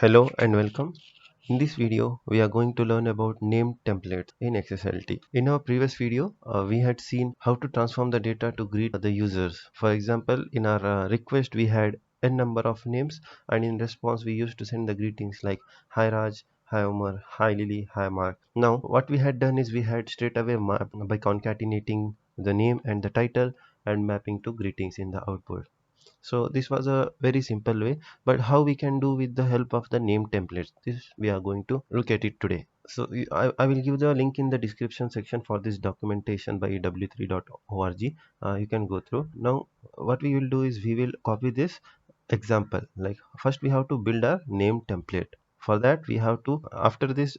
Hello and welcome. In this video, we are going to learn about name templates in XSLT. In our previous video, we had seen how to transform the data to greet the users. For example, in our request, we had n number of names, and in response, we used to send the greetings like Hi Raj, Hi Omar, Hi Lily, Hi Mark. Now, what we had done is we had straight away mapped by concatenating the name and the title and mapping to greetings in the output. So this was a very simple way, but how we can do with the help of the name templates, this we are going to look at it today. So I will give the link in the description section for this documentation by w3.org. You can go through. Now what we will do is we will copy this example. Like first we have to build a name template. For that we have to, after this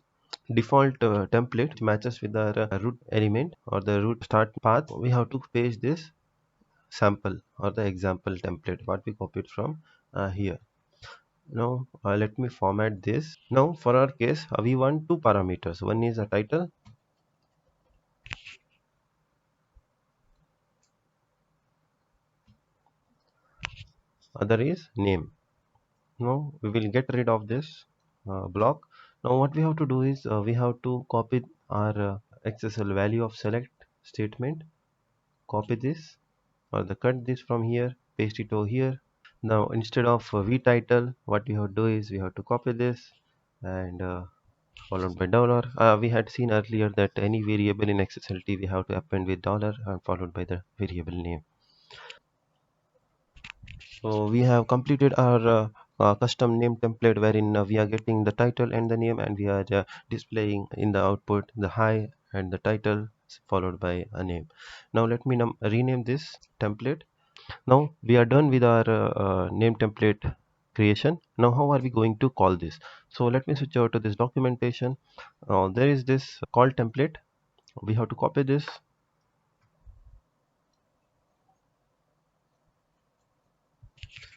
default template which matches with our root element or the root start path, we have to paste this sample or the example template what we copied from here. Now let me format this. Now for our case we want two parameters. One is a title, other is name. Now we will get rid of this block. Now what we have to do is we have to copy our XSL value of select statement, copy this or the cut this from here, paste it over here. Now instead of v title, what we have to do is we have to copy this and followed by dollar. We had seen earlier that any variable in XSLT we have to append with dollar and followed by the variable name. So we have completed our custom name template wherein we are getting the title and the name, and we are displaying in the output the hi and the title followed by a name. Now let me rename this template. Now we are done with our name template creation. Now how are we going to call this? So let me switch over to this documentation. There is this call template. We have to copy this.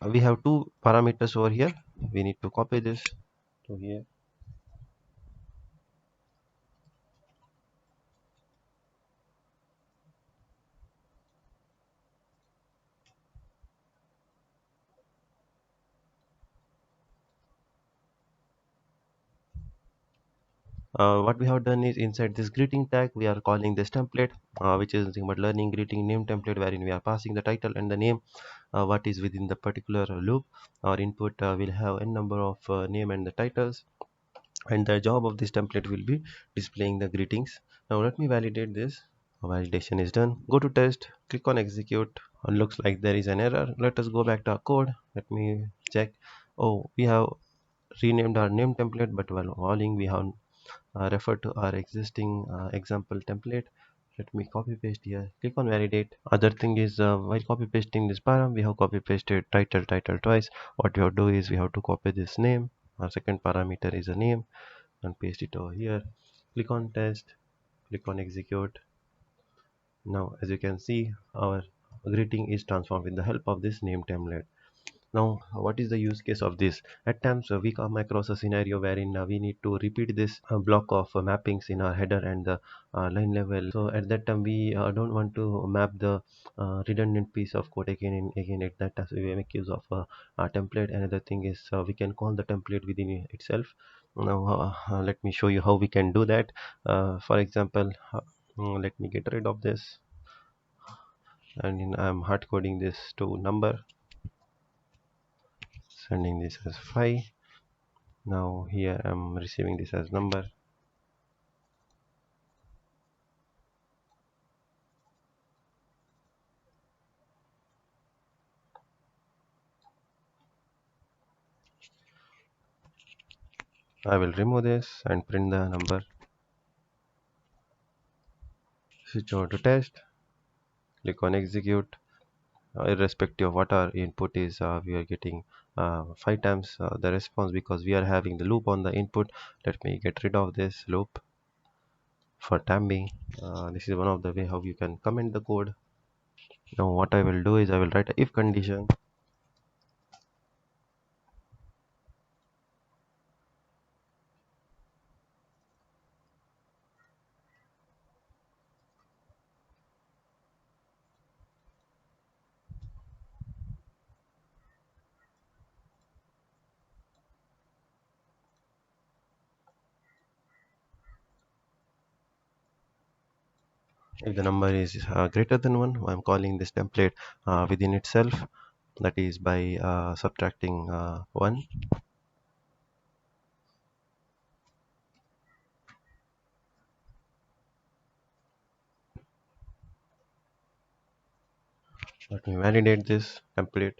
We have two parameters over here. We need to copy this to here. What we have done is inside this greeting tag we are calling this template, which is nothing but learning greeting name template, wherein we are passing the title and the name, what is within the particular loop. Our input will have n number of name and the titles, and the job of this template will be displaying the greetings. Now let me validate this. Validation is done. Go to test, click on execute. Looks like there is an error. Let us go back to our code. Let me check. Oh, we have renamed our name template, but while calling we have refer to our existing example template. Let me copy paste here, click on validate. Other thing is while copy pasting this param, we have copy pasted title twice. What we have to do is we have to copy this name. Our second parameter is a name, and paste it over here. Click on test, click on execute. Now as you can see, our greeting is transformed with the help of this name template. Now, what is the use case of this? At times, we come across a scenario wherein we need to repeat this block of mappings in our header and the line level. So at that time, we don't want to map the redundant piece of code again and again. At that time, so we make use of a template. Another thing is we can call the template within itself. Now, let me show you how we can do that. For example, let me get rid of this, and I'm hard coding this to number, sending this as 5. Now here I'm receiving this as number. I will remove this and print the number. Switch over to test, click on execute. Irrespective of what our input is, we are getting 5 times the response because we are having the loop on the input. Let me get rid of this loop for time being. This is one of the way how you can comment the code. Now what I will do is I will write a if condition. If the number is greater than 1, I'm calling this template within itself, that is by subtracting 1. Let me validate this template.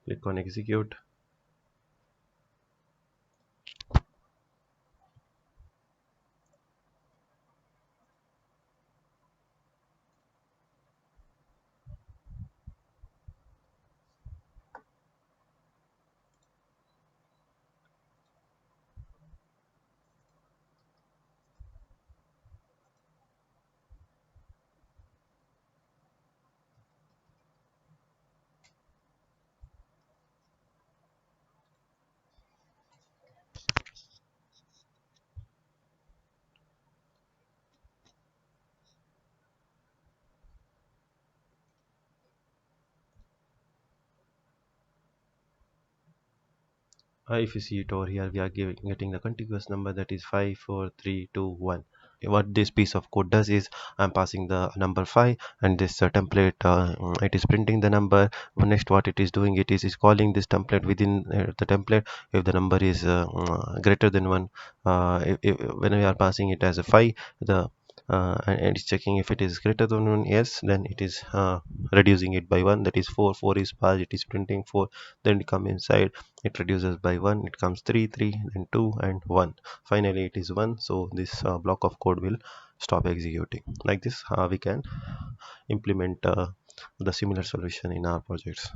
Click on execute. If you see it over here, we are getting the contiguous number, that is 5 4 3 2 1. What this piece of code does is I'm passing the number 5, and this template, it is printing the number. Next, what it is doing, it is calling this template within the template. If the number is greater than 1, when we are passing it as a 5, the and it's checking if it is greater than 1. Yes, then it is reducing it by 1, that is 4 4 is passed, it is printing 4. Then it come inside, it reduces by 1, it comes 3 3, then 2 and 1. Finally it is 1, so this block of code will stop executing. Like this we can implement the similar solution in our projects.